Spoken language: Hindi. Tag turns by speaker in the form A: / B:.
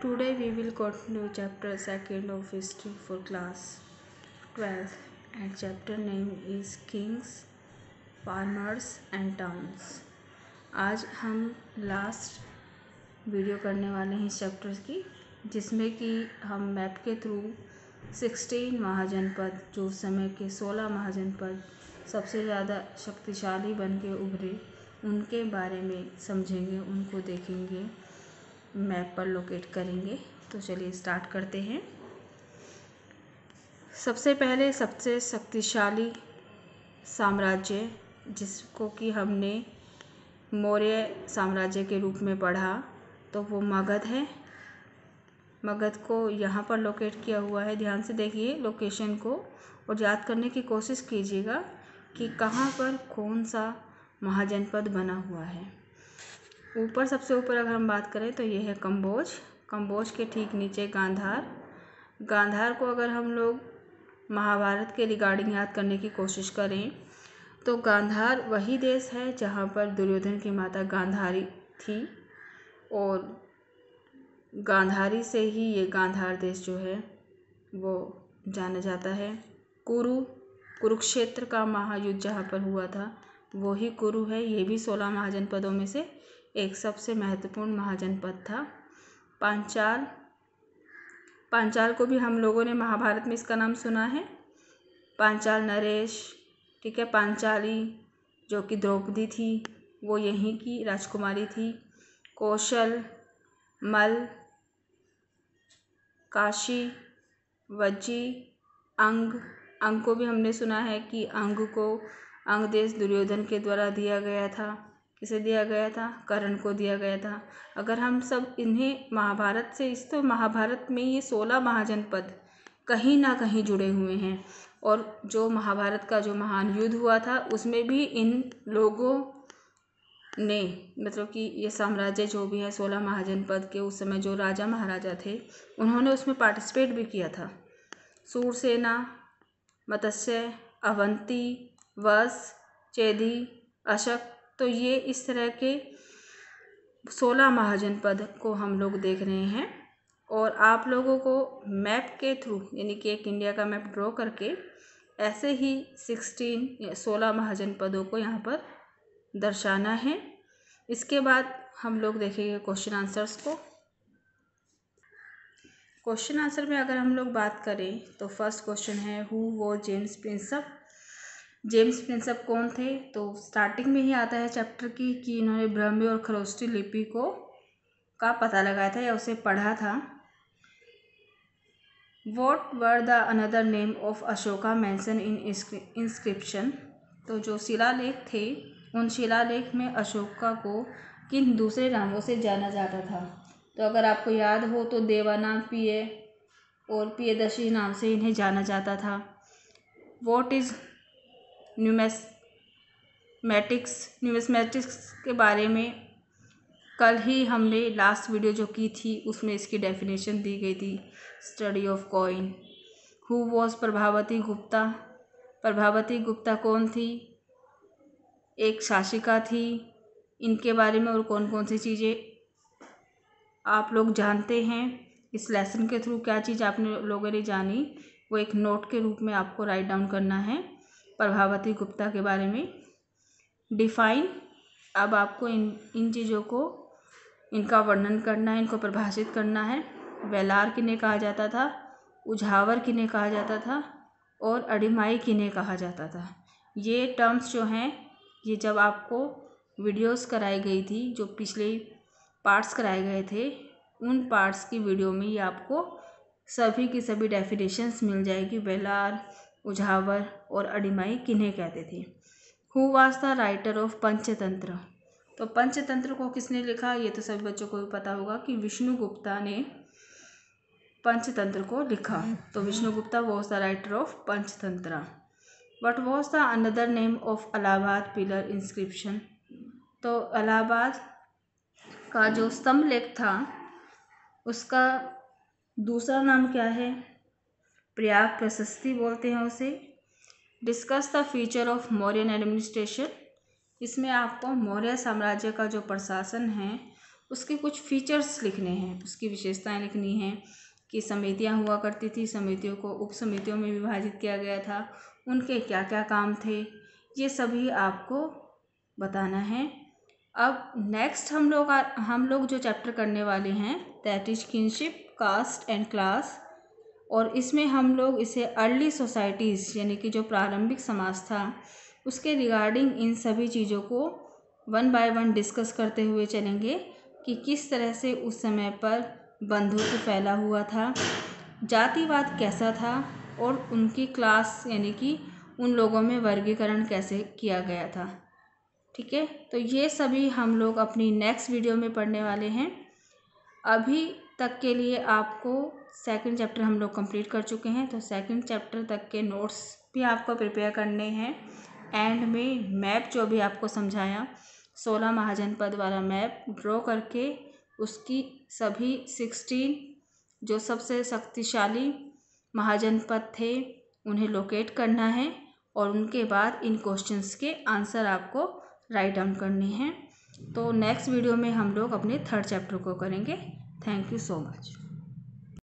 A: Today we will continue chapter 2nd of history for class 12th and chapter name is Kings, Farmers and Towns। आज हम लास्ट वीडियो करने वाले हैं इस चैप्टर की, जिसमें कि हम मैप के थ्रू 16 महाजनपद, जो उस समय के 16 महाजनपद सबसे ज़्यादा शक्तिशाली बन के उभरे, उनके बारे में समझेंगे, उनको देखेंगे, मैप पर लोकेट करेंगे। तो चलिए स्टार्ट करते हैं। सबसे पहले सबसे शक्तिशाली साम्राज्य, जिसको कि हमने मौर्य साम्राज्य के रूप में पढ़ा, तो वो मगध है। मगध को यहाँ पर लोकेट किया हुआ है। ध्यान से देखिए लोकेशन को और याद करने की कोशिश कीजिएगा कि कहाँ पर कौन सा महाजनपद बना हुआ है। ऊपर सबसे ऊपर अगर हम बात करें तो ये है कंबोज। कंबोज के ठीक नीचे गांधार। गांधार को अगर हम लोग महाभारत के रिगार्डिंग याद करने की कोशिश करें तो गांधार वही देश है जहाँ पर दुर्योधन की माता गांधारी थी, और गांधारी से ही ये गांधार देश जो है वो जाना जाता है। कुरुक्षेत्र का महायुद्ध जहाँ पर हुआ था वो ही कुरु है। ये भी 16 महाजनपदों में से एक सबसे महत्वपूर्ण महाजनपद था। पांचाल को भी हम लोगों ने महाभारत में इसका नाम सुना है। पांचाल नरेश, ठीक है। पांचाली जो कि द्रौपदी थी वो यहीं की राजकुमारी थी। कौशल, मल, काशी, वज्जी, अंग को भी हमने सुना है कि अंग देश दुर्योधन के द्वारा दिया गया था। किसे दिया गया था? कर्ण को दिया गया था। अगर हम सब इन्हें महाभारत से, इस तो महाभारत में ये 16 महाजनपद कहीं ना कहीं जुड़े हुए हैं, और जो महाभारत का जो महान युद्ध हुआ था उसमें भी इन लोगों ने, मतलब कि ये साम्राज्य जो भी है 16 महाजनपद के, उस समय जो राजा महाराजा थे उन्होंने उसमें पार्टिसिपेट भी किया था। सूरसेना, मत्स्य, अवंती, वश, चेदी, अशक, तो ये इस तरह के 16 महाजनपद को हम लोग देख रहे हैं। और आप लोगों को मैप के थ्रू, यानी कि एक इंडिया का मैप ड्रॉ करके ऐसे ही 16 महाजनपदों को यहाँ पर दर्शाना है। इसके बाद हम लोग देखेंगे क्वेश्चन आंसर्स को। क्वेश्चन आंसर में अगर हम लोग बात करें तो फर्स्ट क्वेश्चन है who was James Prinsep. James Prinsep कौन थे? तो स्टार्टिंग में ही आता है चैप्टर की कि इन्होंने ब्राह्मी और खरोष्टी लिपि का पता लगाया था या उसे पढ़ा था। What were the another name of Ashoka mention in inscription. तो जो शिलालेख थे उन शिलालेख में अशोका को किन दूसरे नामों से जाना जाता था? तो अगर आपको याद हो तो देवानाम्पिय और पियदर्शी नाम से इन्हें जाना जाता था। व्हाट इज न्यूमिस्मेटिक्स के बारे में कल ही हमने लास्ट वीडियो जो की थी उसमें इसकी डेफिनेशन दी गई थी, study of coin. Who was Prabhavati Gupta. Prabhavati Gupta कौन थी? एक शासिका थी। इनके बारे में और कौन कौन सी चीज़ें आप लोग जानते हैं, इस लेसन के थ्रू क्या चीज़ आपने लोगों ने जानी, वो एक नोट के रूप में आपको राइट डाउन करना है प्रभावती गुप्ता के बारे में। डिफाइन, अब आपको इन चीज़ों को, इनका वर्णन करना है, इनको परिभाषित करना है। वेलार किन्हें कहा जाता था, उझावर किन्हें कहा जाता था, और अडिमाई किन्हें कहा जाता था। ये टर्म्स जो हैं ये जब आपको वीडियोस कराई गई थी, जो पिछले पार्ट्स कराए गए थे, उन पार्ट्स की वीडियो में ये आपको सभी की सभी डेफिनेशंस मिल जाएगी। वेलार, उझावर और अडिमाई किन्हें कहते थे। Who was the writer of Panchatantra. तो पंचतंत्र को किसने लिखा? ये तो सभी बच्चों को भी पता होगा कि विष्णुगुप्ता ने पंचतंत्र को लिखा। तो Vishnugupta was the writer of Panchatantra. What was the another name of Allahabad pillar inscription. तो इलाहाबाद का जो स्तंभ लेख था उसका दूसरा नाम क्या है? प्रयाग प्रशस्ति बोलते हैं उसे। Discuss the feature of Mauryan administration. इसमें आपको मौर्य साम्राज्य का जो प्रशासन है उसके कुछ फीचर्स लिखने हैं, उसकी विशेषताएं लिखनी हैं कि समितियां हुआ करती थी, समितियों को उप समितियों में विभाजित किया गया था, उनके क्या क्या काम थे, ये सभी आपको बताना है। अब नेक्स्ट हम लोग जो चैप्टर करने वाले हैं that is kinship, caste and class, और इसमें हम लोग इसे अर्ली सोसाइटीज़ यानी कि जो प्रारंभिक समाज था उसके रिगार्डिंग इन सभी चीज़ों को वन बाय वन डिस्कस करते हुए चलेंगे कि किस तरह से उस समय पर बंधुत्व फैला हुआ था, जातिवाद कैसा था, और उनकी क्लास यानी कि उन लोगों में वर्गीकरण कैसे किया गया था। ठीक है, तो ये सभी हम लोग अपनी नेक्स्ट वीडियो में पढ़ने वाले हैं। अभी तक के लिए आपको सेकंड चैप्टर हम लोग कंप्लीट कर चुके हैं, तो सेकंड चैप्टर तक के नोट्स भी आपको प्रिपेयर करने हैं। एंड में मैप जो भी आपको समझाया 16 महाजनपद वाला मैप ड्रॉ करके उसकी सभी 16 जो सबसे शक्तिशाली महाजनपद थे उन्हें लोकेट करना है, और उनके बाद इन क्वेश्चंस के आंसर आपको राइट डाउन करने हैं। तो नेक्स्ट वीडियो में हम लोग अपने थर्ड चैप्टर को करेंगे। Thank you so much.